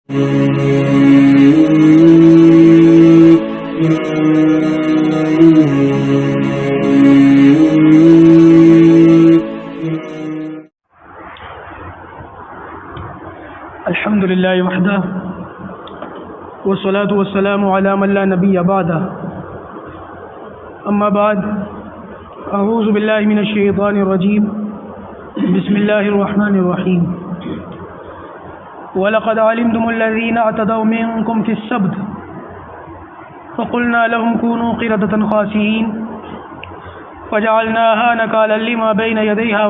الحمد لله وحده والصلاة والسلام على من لا نبي بعده أما بعد أعوذ بالله من الشيطان الرجيم بسم الله الرحمن الرحيم وَلَقَدْ عَلِمْتُمُ الَّذِينَ اعْتَدَوْا مِنْكُمْ فِي السَّبْتِ فَقُلْنَا لَهُمْ كُونُوا قِرَدَةً خَاسِئِينَ فَجَعَلْنَاهَا نَكَالًا لِمَا بَيْنَ يَدَيْهَا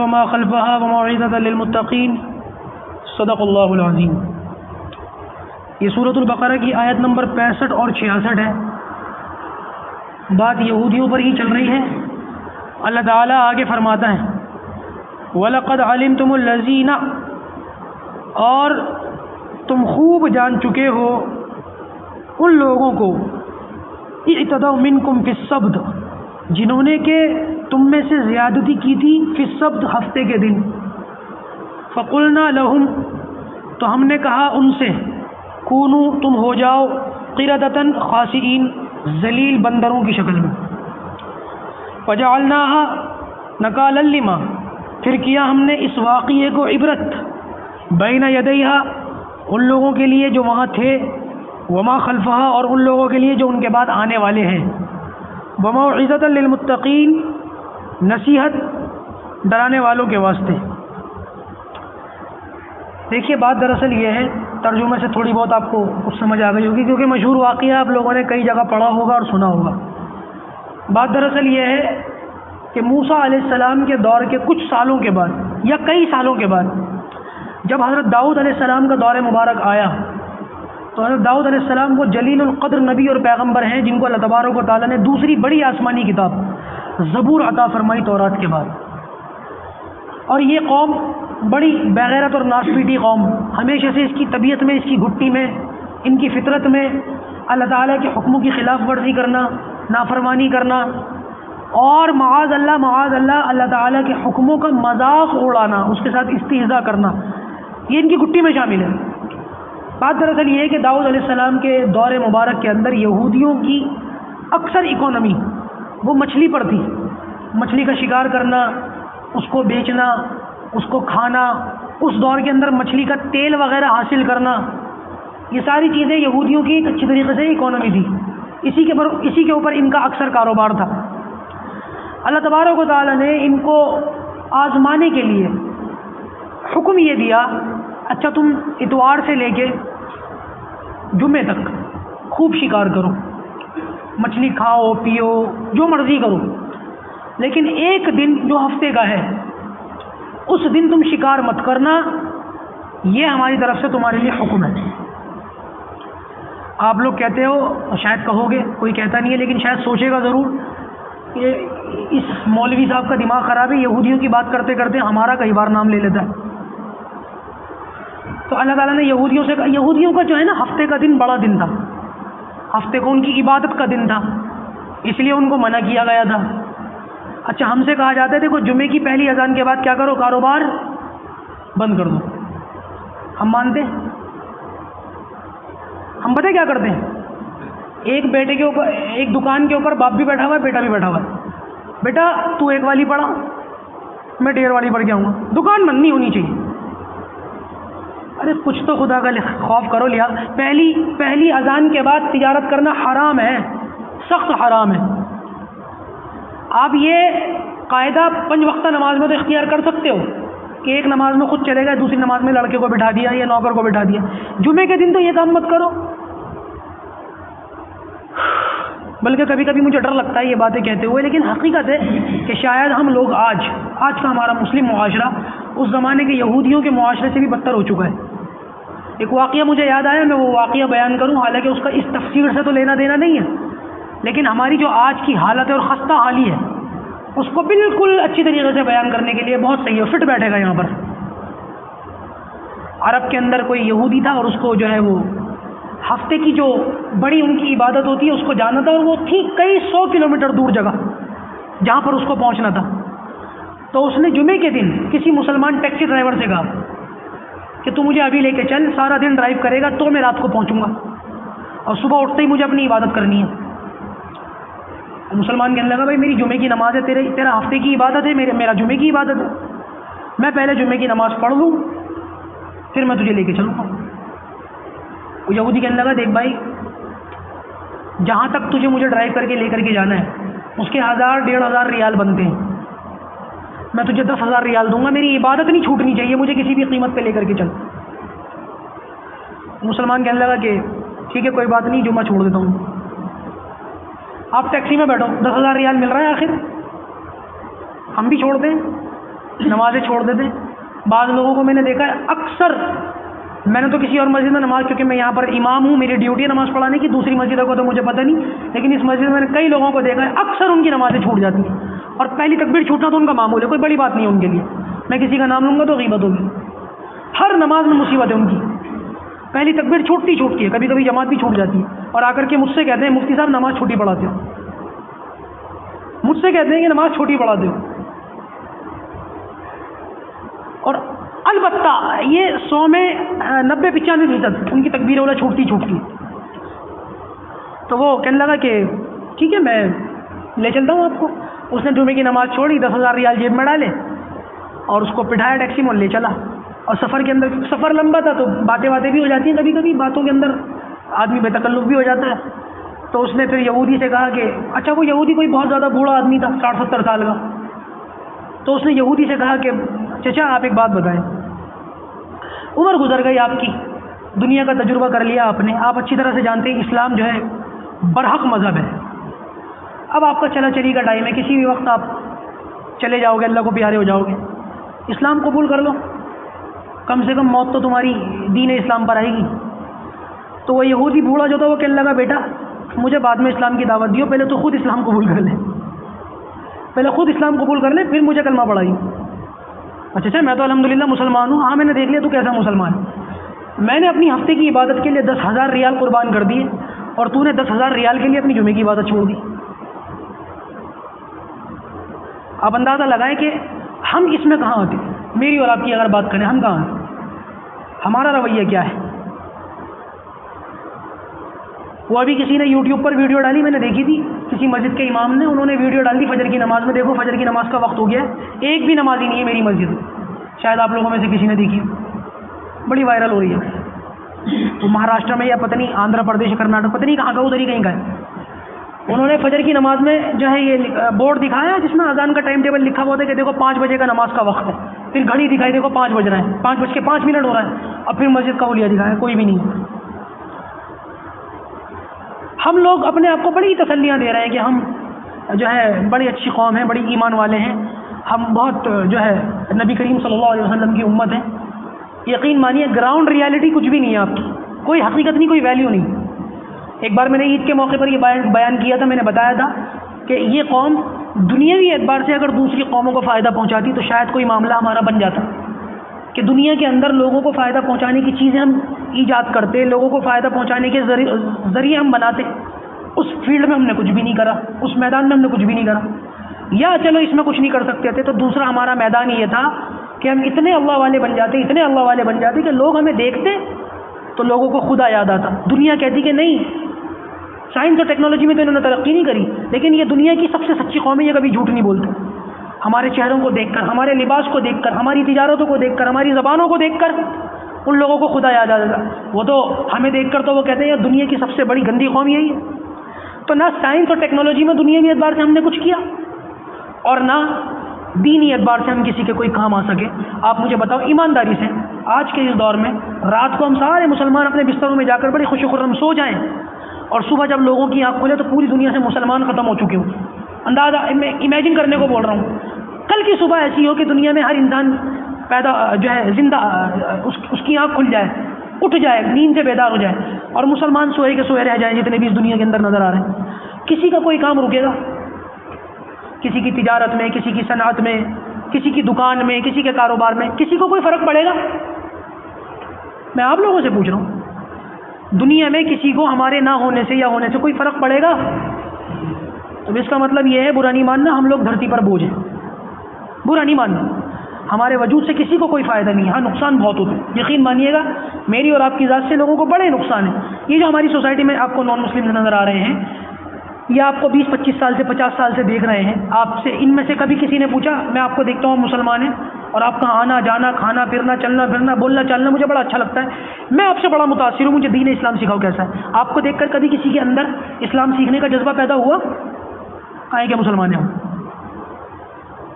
وَمَا خَلْفَهَا وَمَوْعِظَةً لِلْمُتَّقِينَ صدق اللہ العظیم۔ یہ سورۃ البقرہ کی آیت نمبر 65 اور 66 ہے۔ بات یہودیوں پر ہی چل رہی ہے۔ اللہ تعالیٰ آگے فرماتا ہے وَلَقَدْ عَلِمْتُمُ الَّذِينَ، اور تم خوب جان چکے ہو ان لوگوں کو اعتدوا منکم فی السبت، جنہوں نے کہ تم میں سے زیادتی کی تھی فی السبت، ہفتے کے دن۔ فَقُلْنَا لَهُمْ، تو ہم نے کہا ان سے کونو، تم ہو جاؤ قردۃ خاسئین، ذلیل بندروں کی شکل میں۔ فَجَعَلْنَاهَا نَكَالًا لِمَا، پھر کیا ہم نے اس واقعے کو عبرت بین یدیہا، ان لوگوں کے لیے جو وہاں تھے، وما خلفہا، اور ان لوگوں کے لیے جو ان کے بعد آنے والے ہیں، وموعظۃ للمتقین، نصیحت ڈرانے والوں کے واسطے۔ دیکھیے بات دراصل یہ ہے، ترجمے سے تھوڑی بہت آپ کو کچھ سمجھ آ گئی ہوگی کیونکہ مشہور واقعہ آپ لوگوں نے کئی جگہ پڑھا ہوگا اور سنا ہوگا۔ بات دراصل یہ ہے کہ موسیٰ علیہ السلام کے دور کے کچھ سالوں کے بعد یا کئی سالوں کے بعد جب حضرت داؤد علیہ السلام کا دور مبارک آیا تو حضرت داؤد علیہ السلام وہ جلیل القدر نبی اور پیغمبر ہیں جن کو اللہ تبارک و تعالیٰ نے دوسری بڑی آسمانی کتاب زبور عطا فرمائی تورات کے بعد۔ اور یہ قوم بڑی بغیرت اور ناسپیٹی قوم، ہمیشہ سے اس کی طبیعت میں، اس کی گھٹی میں، ان کی فطرت میں اللہ تعالیٰ کے حکموں کی خلاف ورزی کرنا، نافرمانی کرنا، اور معاذ اللہ اللہ تعالیٰ کے حکموں کا مذاق اڑانا، اس کے ساتھ استہزاء کرنا، یہ ان کی گھٹی میں شامل ہے۔ بات دراصل یہ ہے کہ داؤد علیہ السلام کے دور مبارک کے اندر یہودیوں کی اکثر اکانومی وہ مچھلی پر تھی۔ مچھلی کا شکار کرنا، اس کو بیچنا، اس کو کھانا، اس دور کے اندر مچھلی کا تیل وغیرہ حاصل کرنا، یہ ساری چیزیں یہودیوں کی ایک اچھی طریقے سے اکانومی تھی، اسی کے اوپر ان کا اکثر کاروبار تھا۔ اللہ تبارک و تعالیٰ نے ان کو آزمانے کے لیے حکم یہ دیا، اچھا تم اتوار سے لے کے جمعے تک خوب شکار کرو، مچھلی کھاؤ پیو جو مرضی کرو، لیکن ایک دن جو ہفتے کا ہے اس دن تم شکار مت کرنا، یہ ہماری طرف سے تمہارے لیے حکم ہے۔ آپ لوگ کہتے ہو، شاید کہو گے، کوئی کہتا نہیں ہے لیکن شاید سوچے گا ضرور کہ اس مولوی صاحب کا دماغ خراب ہے، یہودیوں کی بات کرتے کرتے ہمارا کئی بار نام لے لیتا ہے۔ تو اللہ تعالیٰ نے یہودیوں سے کہا، یہودیوں کا جو ہے نا ہفتے کا دن بڑا دن تھا، ہفتے کو ان کی عبادت کا دن تھا، اس لیے ان کو منع کیا گیا تھا۔ اچھا ہم سے کہا جاتا ہے دیکھو جمعے کی پہلی اذان کے بعد کیا کرو، کاروبار بند کر دو، ہم مانتے ہیں؟ ہم پتہ کیا کرتے ہیں، ایک بیٹے کے اوپر، ایک دکان کے اوپر باپ بھی بیٹھا ہوا ہے، بیٹا بھی بیٹھا ہوا ہے، بیٹا تو ایک والی پڑھا، میں ڈیڑھ والی پڑھ کے آؤں گا، دکان بند نہیں ہونی چاہیے۔ ارے کچھ تو خدا کا خوف کرو، لیا پہلی اذان کے بعد تجارت کرنا حرام ہے، سخت حرام ہے۔ آپ یہ قاعدہ 5 وقتہ نماز میں تو اختیار کر سکتے ہو کہ ایک نماز میں خود چلے گئے، دوسری نماز میں لڑکے کو بٹھا دیا یا نوکر کو بٹھا دیا، جمعے کے دن تو یہ کام مت کرو۔ بلکہ کبھی کبھی مجھے ڈر لگتا ہے یہ باتیں کہتے ہوئے، لیکن حقیقت ہے کہ شاید ہم لوگ آج کا ہمارا مسلم معاشرہ اس زمانے کے یہودیوں کے معاشرے سے بھی بدتر ہو چکا ہے۔ ایک واقعہ مجھے یاد آیا، میں وہ واقعہ بیان کروں، حالانکہ اس کا اس تفسیر سے تو لینا دینا نہیں ہے، لیکن ہماری جو آج کی حالت ہے اور خستہ حالی ہے اس کو بالکل اچھی طریقے سے بیان کرنے کے لیے بہت صحیح ہے، فٹ بیٹھے گا یہاں پر۔ عرب کے اندر کوئی یہودی تھا اور اس کو جو ہے وہ ہفتے کی جو بڑی ان کی عبادت ہوتی ہے اس کو جانا تھا، اور وہ تھی کئی 100 کلومیٹر دور جگہ جہاں پر اس کو پہنچنا تھا۔ تو اس نے جمعے کے دن کسی مسلمان ٹیکسی ڈرائیور سے کہا کہ تو مجھے ابھی لے کے چل، سارا دن ڈرائیو کرے گا تو میں رات کو پہنچوں گا، اور صبح اٹھتے ہی مجھے اپنی عبادت کرنی ہے۔ مسلمان کہنے لگا بھائی میری جمعے کی نماز ہے، تیرا ہفتے کی عبادت ہے، میرا جمعے کی عبادت ہے، میں پہلے جمعے کی نماز پڑھ لوں پھر میں تجھے لے کے چلوں گا۔ وہ یہودی کہنے لگا دیکھ بھائی، جہاں تک تجھے مجھے ڈرائیو کر کے لے کر کے جانا ہے اس کے 1000-1500 ریال بنتے ہیں، میں تجھے 10,000 ریال دوں گا، میری عبادت نہیں چھوٹنی چاہیے، مجھے کسی بھی قیمت پہ لے کر کے چل۔ مسلمان کہنے لگا کہ ٹھیک ہے کوئی بات نہیں، جمعہ چھوڑ دیتا ہوں۔ آپ ٹیکسی میں بیٹھو، 10,000 ریال مل رہا ہے، آخر ہم بھی چھوڑ دیں، نمازیں چھوڑ دیتے ہیں۔ بعض لوگوں کو میں نے دیکھا ہے، اکثر میں نے تو کسی اور مسجد میں نماز، کیونکہ میں یہاں پر امام ہوں، میری ڈیوٹی ہے نماز پڑھانے کی، دوسری مسجدوں کو تو مجھے پتہ نہیں، لیکن اس مسجد میں نے کئی لوگوں کو دیکھا ہے اکثر ان کی نمازیں چھوٹ جاتی ہیں، اور پہلی تکبیر چھوٹنا تو ان کا معمول ہے، کوئی بڑی بات نہیں ہے ان کے لیے، میں کسی کا نام لوں گا تو غیبت ہوگی۔ ہر نماز میں مصیبت ہے ان کی، پہلی تکبیر چھوٹتی ہے، کبھی کبھی جماعت بھی چھوٹ جاتی ہے، اور آ کر کے مجھ سے کہتے ہیں مفتی صاحب نماز چھوٹی پڑھاتے ہو، مجھ سے کہتے ہیں کہ نماز چھوٹی پڑھاتے ہو۔ اور البتہ یہ 100 میں 90-95% ان کی تکبیر والا چھوٹتی ہے۔ تو وہ کہنے لگا کہ ٹھیک ہے میں لے چلتا ہوں آپ کو۔ اس نے جمعے کی نماز چھوڑی، 10,000 ریال جیب میں ڈالے اور اس کو بٹھایا ٹیکسی میں، لے چلا۔ اور سفر کے اندر، سفر لمبا تھا تو باتیں بھی ہو جاتی ہیں، کبھی کبھی باتوں کے اندر آدمی بے تکلف بھی ہو جاتا ہے۔ تو اس نے پھر یہودی سے کہا کہ اچھا، وہ یہودی کوئی بہت زیادہ بوڑھا آدمی تھا، 60-70 سال کا، تو اس نے یہودی سے کہا کہ چچا آپ ایک بات بتائیں، عمر گزر گئی آپ کی، دنیا کا تجربہ کر لیا آپ نے، آپ اچھی طرح سے جانتے ہیں اسلام جو ہے برحق مذہب ہے، اب آپ کا چلا چلی کا ٹائم ہے، کسی بھی وقت آپ چلے جاؤ گے، اللہ کو پیارے ہو جاؤ گے، اسلام قبول کر لو، کم سے کم موت تو تمہاری دین اسلام پر آئے گی۔ تو وہ یہودی بوڑھا جو تھا وہ کہنے لگا بیٹا مجھے بعد میں اسلام کی دعوت دیو، پہلے تو خود اسلام قبول کر لیں، پہلے خود اسلام قبول کر لیں پھر مجھے کلمہ پڑھائی۔ اچھا میں تو الحمدللہ مسلمان ہوں۔ ہاں میں نے دیکھ لیا تو کیسا مسلمان ہے، میں نے اپنی ہفتے کی عبادت کے لیے 10,000 ریال قربان کر دیے، اور تو نے 10,000 ریال کے لیے اپنی جمعے کی عبادت چھوڑ دی۔ آپ اندازہ لگائیں کہ ہم اس میں کہاں ہوتے، میری اور آپ کی اگر بات کریں ہم کہاں ہیں، ہمارا رویہ کیا ہے؟ وہ ابھی کسی نے یوٹیوب پر ویڈیو ڈالی، میں نے دیکھی تھی، کسی مسجد کے امام نے، انہوں نے ویڈیو ڈال دی فجر کی نماز میں، دیکھو فجر کی نماز کا وقت ہو گیا ہے، ایک بھی نمازی نہیں ہے میری مسجد میں، شاید آپ لوگوں میں سے کسی نے دیکھی، بڑی وائرل ہو رہی ہے، تو مہاراشٹر میں یا پتہ نہیں آندھرا پردیش، کرناٹک، پتہ نہیں کہاں کا، ادھر ہی کہیں کا ہے۔ انہوں نے فجر کی نماز میں جو ہے یہ بورڈ دکھایا جس میں اذان کا ٹائم ٹیبل لکھا ہوا تھا کہ دیکھو 5 بجے کا نماز کا وقت ہے، پھر گھڑی دکھائی، دیکھو 5 بج رہے ہیں، 5:05 ہو رہا ہے، اور پھر مسجد کا اولیاء دکھایا، کوئی بھی نہیں۔ ہم لوگ اپنے آپ کو بڑی تسلیاں دے رہے ہیں کہ ہم جو ہے بڑی اچھی قوم ہیں، بڑی ایمان والے ہیں، ہم بہت جو ہے نبی کریم صلی اللہ علیہ وسلم کی امت ہیں۔ یقین مانیے گراؤنڈ ریالٹی کچھ بھی نہیں ہے آپ کی، کوئی حقیقت نہیں، کوئی ویلیو نہیں۔ ایک بار میں نے عید کے موقع پر یہ بیان کیا تھا، میں نے بتایا تھا کہ یہ قوم دنیاوی اعتبار سے اگر دوسری قوموں کو فائدہ پہنچاتی تو شاید کوئی معاملہ ہمارا بن جاتا، کہ دنیا کے اندر لوگوں کو فائدہ پہنچانے کی چیزیں ہم ایجاد کرتے، لوگوں کو فائدہ پہنچانے کے ذریعے ہم بناتے۔ اس فیلڈ میں ہم نے کچھ بھی نہیں کرا، اس میدان میں ہم نے کچھ بھی نہیں کرا، یا چلو اس میں کچھ نہیں کر سکتے تھے تو دوسرا ہمارا میدان یہ تھا کہ ہم اتنے اللہ والے بن جاتے، اتنے اللہ والے بن جاتے کہ لوگ ہمیں دیکھتے تو لوگوں کو خدا یاد آتا۔ دنیا کہتی کہ نہیں، سائنس اور ٹیکنالوجی میں تو انہوں نے ترقی نہیں کری، لیکن یہ دنیا کی سب سے سچی قوم ہے، یہ کبھی جھوٹ نہیں بولتے۔ ہمارے چہروں کو دیکھ کر، ہمارے لباس کو دیکھ کر، ہماری تجارتوں کو دیکھ کر، ہماری زبانوں کو دیکھ کر ان لوگوں کو خدا یاد آ جاتا۔ وہ تو ہمیں دیکھ کر تو وہ کہتے ہیں یہ دنیا کی سب سے بڑی گندی قوم یہی ہے۔ تو نہ سائنس اور ٹیکنالوجی میں دنیاوی اعتبار سے ہم نے کچھ کیا، اور نہ دینی اعتبار سے ہم کسی کے کوئی کام آ سکے۔ آپ مجھے بتاؤ ایمانداری سے، آج کے اس دور میں رات کو ہم سارے مسلمان اپنے بستروں میں جا کر بڑے خوش و خرم سو جائیں، اور صبح جب لوگوں کی آنکھ کھلے تو پوری دنیا سے مسلمان ختم ہو چکے ہوں۔ اندازہ میں امیجن کرنے کو بول رہا ہوں، کل کی صبح ایسی ہو کہ دنیا میں ہر انسان پیدا جو ہے زندہ، اس کی آنکھ کھل جائے، اٹھ جائے، نیند سے بیدار ہو جائے، اور مسلمان سوئے کے سوئے رہ جائیں جتنے بھی اس دنیا کے اندر نظر آ رہے ہیں۔ کسی کا کوئی کام رکے گا؟ کسی کی تجارت میں، کسی کی صنعت میں، کسی کی دکان میں، کسی کے کاروبار میں کسی کو کوئی فرق پڑے گا؟ میں آپ لوگوں سے پوچھ رہا ہوں، دنیا میں کسی کو ہمارے نہ ہونے سے یا ہونے سے کوئی فرق پڑے گا؟ تو اس کا مطلب یہ ہے برا نہیں ماننا ہم لوگ دھرتی پر بوجھ ہیں، برا نہیں ماننا۔ ہمارے وجود سے کسی کو کوئی فائدہ نہیں ہے، ہاں نقصان بہت ہوتے ہیں، یقین مانیے گا میری اور آپ کی ذات سے لوگوں کو بڑے نقصان ہیں۔ یہ جو ہماری سوسائٹی میں آپ کو نان مسلم نظر آ رہے ہیں، یا آپ کو 20-25 سال سے 50 سال سے دیکھ رہے ہیں، آپ سے ان میں سے کبھی کسی نے پوچھا، میں آپ کو دیکھتا ہوں مسلمان ہیں اور آپ کا آنا جانا کھانا پھرنا چلنا پھرنا بولنا چالنا مجھے بڑا اچھا لگتا ہے، میں آپ سے بڑا متاثر ہوں، مجھے دین اسلام سکھاؤ کیسا ہے؟ آپ کو دیکھ کر کبھی کسی کے اندر اسلام سیکھنے کا جذبہ پیدا ہوا؟ کہیں کہ مسلمان ہیں ہم؟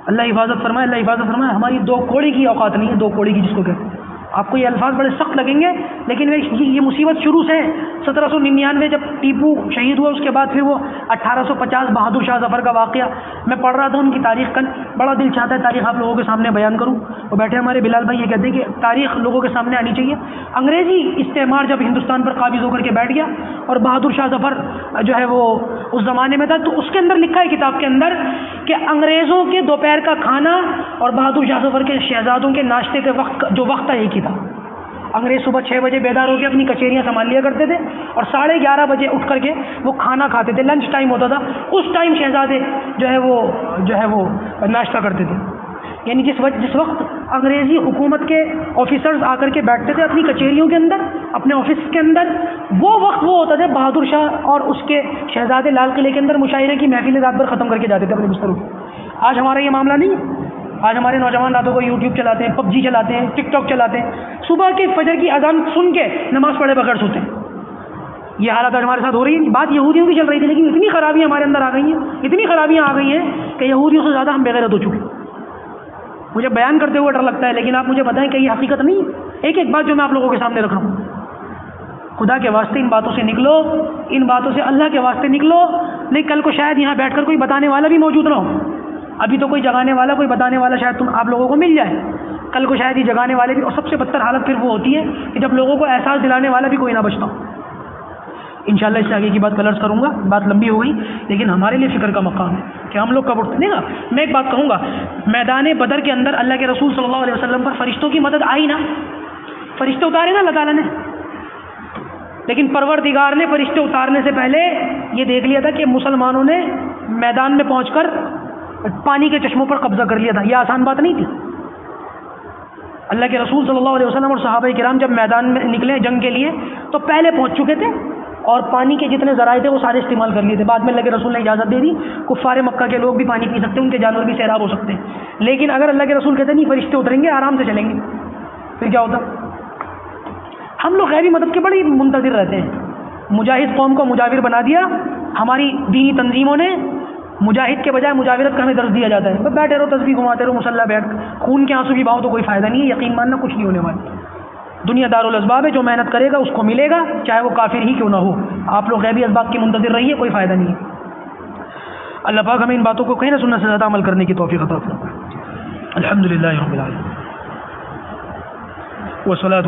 اللہ حفاظت فرمائے، اللہ حفاظت فرمائے، ہماری 2 کوڑی کی اوقات نہیں ہے، 2 کوڑی کی جس کو کہتے ہیں۔ آپ کو یہ الفاظ بڑے سخت لگیں گے، لیکن یہ مصیبت شروع سے 1799 جب ٹیپو شہید ہوا، اس کے بعد پھر وہ 1850 بہادر شاہ ظفر کا واقعہ میں پڑھ رہا تھا ان کی تاریخ کل، بڑا دل چاہتا ہے تاریخ آپ لوگوں کے سامنے بیان کروں۔ وہ بیٹھے ہمارے بلال بھائی یہ کہتے ہیں کہ تاریخ لوگوں کے سامنے آنی چاہیے۔ انگریزی استعمار جب ہندوستان پر قابض ہو کر کے بیٹھ گیا اور بہادر شاہ ظفر جو ہے وہ اس زمانے میں تھا، تو اس کے اندر لکھا ہے کتاب کے اندر کہ انگریزوں کے دوپہر کا کھانا اور بہادر شاہ ظفر کے شہزادوں کے ناشتے کے وقت جو وقت ہے ایک ہی تھا۔ انگریز صبح 6 بجے بیدار ہو کے اپنی کچہریاں سنبھال لیا کرتے تھے اور 11:30 بجے اٹھ کر کے وہ کھانا کھاتے تھے، لنچ ٹائم ہوتا تھا، اس ٹائم شہزادے جو ہے وہ ناشتہ کرتے تھے۔ یعنی جس وقت انگریزی حکومت کے آفیسرز آ کر کے بیٹھتے تھے اپنی کچہریوں کے اندر، اپنے آفس کے اندر، وہ وقت وہ ہوتا تھا بہادر شاہ اور اس کے شہزادے لال قلعے کے اندر مشاعرے کی محفلیں رات بھر ختم کر کے جاتے تھے اپنے بستروں کو۔ آج ہمارا یہ معاملہ نہیں ہے۔ آج ہمارے نوجوان راتوں کو یوٹیوب چلاتے ہیں، PUBG چلاتے ہیں، ٹک ٹاک چلاتے ہیں، صبح کے فجر کی اذان سن کے نماز پڑھے بغیر سوتے ہیں۔ یہ حالت آج ہمارے ساتھ ہو رہی ہے۔ بات یہودیوں کی چل رہی تھی، لیکن اتنی خرابیاں ہمارے اندر آ گئی ہیں، اتنی خرابیاں آ گئی ہیں کہ یہودیوں سے زیادہ ہم بےغیرت ہو چکے ہیں۔ مجھے بیان کرتے ہوئے ڈر لگتا ہے، لیکن آپ مجھے بتائیں کہ یہ حقیقت نہیں ہے؟ ایک بات جو میں آپ لوگوں کے سامنے رکھ رہا ہوں، خدا کے واسطے ان باتوں سے نکلو، ان باتوں سے اللہ کے واسطے نکلو، نہیں کل کو شاید یہاں بیٹھ کر کوئی بتانے والا بھی موجود نہ ہو۔ ابھی تو کوئی جگانے والا، کوئی بتانے والا شاید آپ لوگوں کو مل جائے، کل کو شاید یہ جگانے والے بھی، اور سب سے بدتر حالت پھر وہ ہوتی ہے کہ جب لوگوں کو احساس دلانے والا بھی کوئی نہ بچتا ہو۔ انشاءاللہ اس سے آگے کی بات کل عرض کروں گا، بات لمبی ہو گئی، لیکن ہمارے لیے فکر کا مقام ہے کہ ہم لوگ کب اٹھتے ہیں۔ میں ایک بات کہوں گا، میدان بدر کے اندر اللہ کے رسول صلی اللہ علیہ وسلم پر فرشتوں کی مدد آئی نا، فرشتے اتارے نا اللہ تعالیٰ نے، لیکن پروردگار نے فرشتے اتارنے سے پہلے یہ دیکھ لیا تھا کہ مسلمانوں نے میدان میں پہنچ کر پانی کے چشموں پر قبضہ کر لیا تھا۔ یہ آسان بات نہیں تھی۔ اللہ کے رسول صلی اللہ علیہ وسلم اور صحابہ کرام جب میدان میں نکلے جنگ کے لیے تو پہلے پہنچ چکے تھے اور پانی کے جتنے ذرائع تھے وہ سارے استعمال کر لیے تھے۔ بعد میں اللہ کے رسول نے اجازت دے دی، کفار مکہ کے لوگ بھی پانی پی سکتے ہیں، ان کے جانور بھی سیراب ہو سکتے ہیں، لیکن اگر اللہ کے رسول کہتے نہیں فرشتے اتریں گے آرام سے چلیں گے، پھر کیا ہوتا؟ ہم لوگ غیبی مدد کے بڑی منتظر رہتے ہیں۔ مجاہد قوم کو مجاور بنا دیا ہماری دینی تنظیموں نے، مجاہد کے بجائے مجاورت کا ہمیں درس دیا جاتا ہے، بیٹھے رہو تسبیح گھماتے رہو مسلح بیٹھ، خون کے آنسو بھی بہاؤ تو کوئی فائدہ نہیں ہے، یقین ماننا کچھ نہیں ہونے والا۔ دنیا دارالاسباب ہے، جو محنت کرے گا اس کو ملے گا، چاہے وہ کافر ہی کیوں نہ ہو۔ آپ لوگ غیبی اسباب کی منتظر رہیے، کوئی فائدہ نہیں ہے۔ اللہ پاک ہمیں ان باتوں کو کہیں نہ سننا سے زیادہ عمل کرنے کی توفیق عطا فرمائے۔ الحمدللہ رب العالمین والصلاۃ